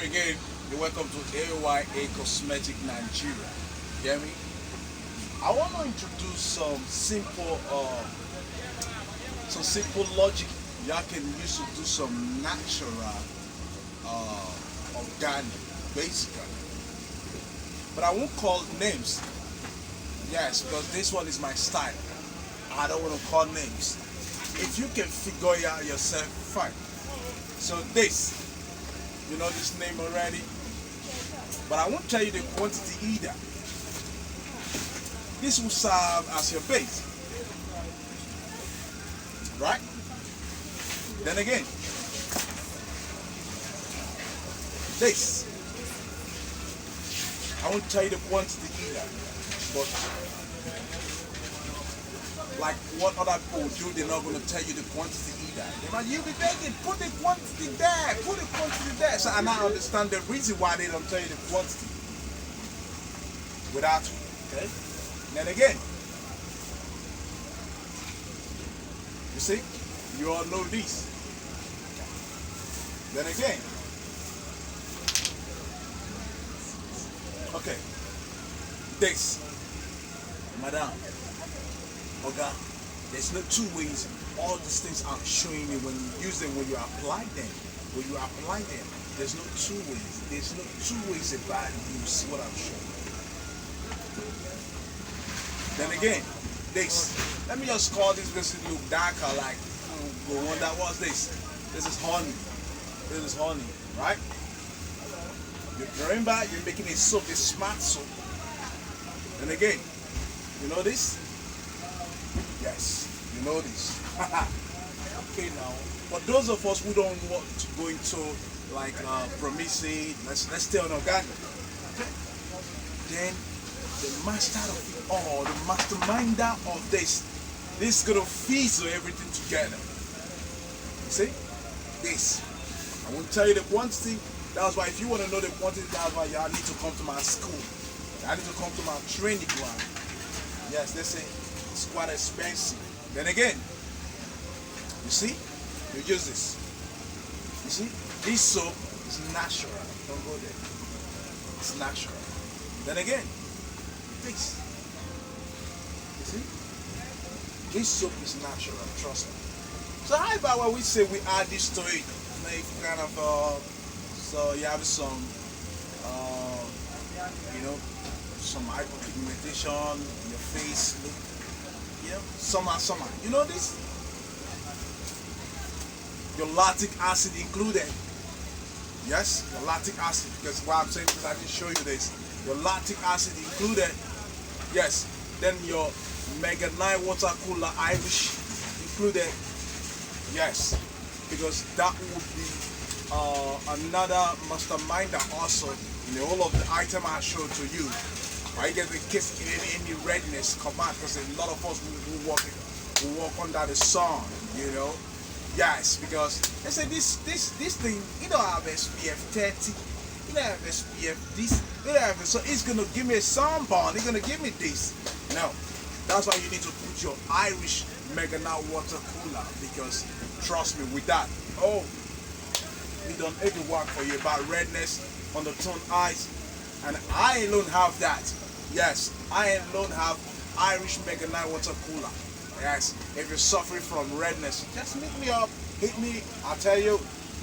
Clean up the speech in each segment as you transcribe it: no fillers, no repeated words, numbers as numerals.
again. You're welcome to AYA Cosmetic Nigeria. You hear me? I want to introduce some simple logic y'all can use to do some natural, organic, basically. But I won't call names. Yes, because this one is my style. I don't want to call names. If you can figure it out yourself, fine. So this, you know this name already, but I won't tell you the quantity either. This will serve as your base, right? Then again, this, I won't tell you the quantity either, but like what other people do, they're not going to tell you the quantity either. They might, you be begging, put the quantity there, put the quantity there. So I now understand the reason why they don't tell you the quantity without, okay? Then again, you see, you all know this. Then again, okay, this, madam, okay, there's no two ways. All these things I'm showing you when you use them, when you apply them, there's no two ways. There's no two ways about it. You see what I'm showing you. Then again, this. Let me just call this person look darker, like go wonder what's this. This is honey. This is honey, right? You're drawing back, you're making a soap, a smart soap. And again, you know this? Yes, you know this. Okay now. But those of us who don't want to go into like Promixing, let's stay on organic. Okay? Then the master of it all, the masterminder of this is gonna fizzle everything together. You see? This. I won't tell you the quantity. That's why if you want to know the quantity, that's why y'all need to come to my school. I need to come to my training ground. Yes, they say it's quite expensive. Then again, you see, you use this. You see, this soap is natural. Don't go there. It's natural. Then again, this. You see, this soap is natural. Trust me. So how about when we say we add this to it, make kind of so you have some, you know, some hyperpigmentation in your face, look, you know, summer. You know this? Your lactic acid included. Yes, your lactic acid. Because why I'm saying because I can show you this. Your lactic acid included. Yes. Then your Mega 9 water cooler Irish included. Yes. Because that would be another masterminder also in the whole of the item I showed to you. I get in case any redness come out, because a lot of us will walk under the sun, you know. Yes, because they say this thing, you don't have SPF 30, you don't have SPF this, you don't have it, so it's gonna give me a sunburn, it's gonna give me this. No, that's why you need to put your Irish Mega Now water cooler, because trust me with that, oh, it don't even work for you about redness on the toned eyes. And I alone have that. Yes, I alone have Irish Mega 9 water cooler. Yes, if you're suffering from redness, just meet me up, hit me. I'll tell you,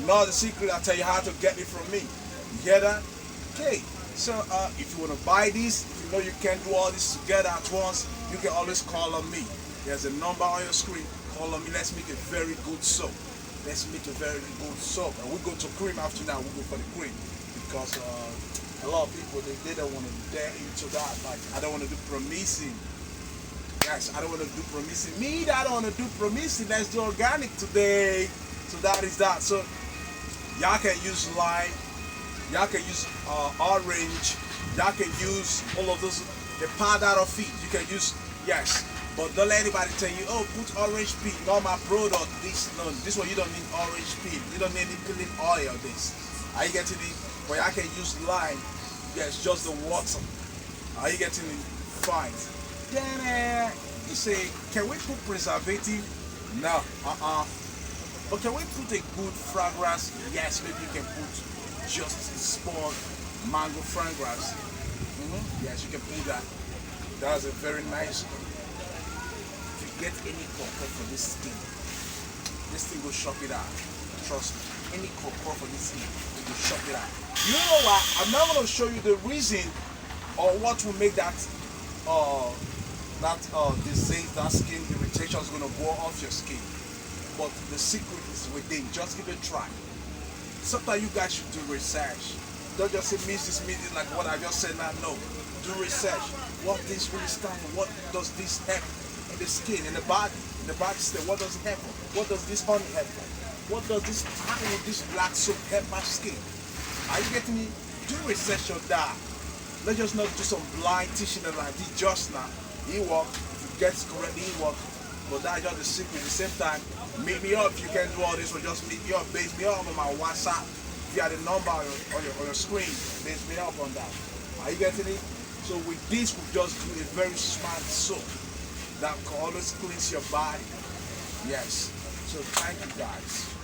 know the secret. I'll tell you how to get it from me. You hear that? Okay. So if you want to buy this, if you know you can't do all this together at once, you can always call on me. There's a number on your screen. Call on me. Let's make a very good soap. Let's make a very good soap. And we go to cream after now. We go for the cream because a lot of people they don't want to dare into that. Like I don't want to do Promixing. Yes, I don't want to do Promixing. Me, I don't want to do Promixing. Let's do organic today. So that is that. So y'all can use lime. Y'all can use orange. Y'all can use all of those. The powder of it. You can use yes. But don't let anybody tell you, oh, put orange peel, not my product. This no, this one you don't need orange peel. You don't need any peeling oil. This. Are you getting it? But I can use lime. Yes, just the water. Are you getting it? Fine. Then you say, can we put preservative? No. But can we put a good fragrance? Yes, maybe you can put just spawn mango fragrance. Yes, you can put that. That's a very nice. If you get any cocoa for this thing will shock it out. Trust me. Any cocoa for this thing will shock it out. You know what? I'm not gonna show you the reason or what will make that disease, that skin irritation is gonna go off your skin. But the secret is within. Just give it a try. Sometimes you guys should do research. Don't just say miss this meeting like what I just said now. No. Do research. What this really stands for? What does this help in the skin, in the body? In the body state, what does it help for? What does this honey help for? What does this, how will this black soap help my skin? Are you getting me? Do research on that. Let's just not do some blind teaching like this just now. He work. If you get it correctly, he work. But that's just the secret. At the same time, meet me up if you can do all this, or just meet me up, base me up on my WhatsApp. If you have the number on your screen, base me up on that. Are you getting it? So with this, we just do a very smart soap that can always cleanse your body. Yes. So thank you guys.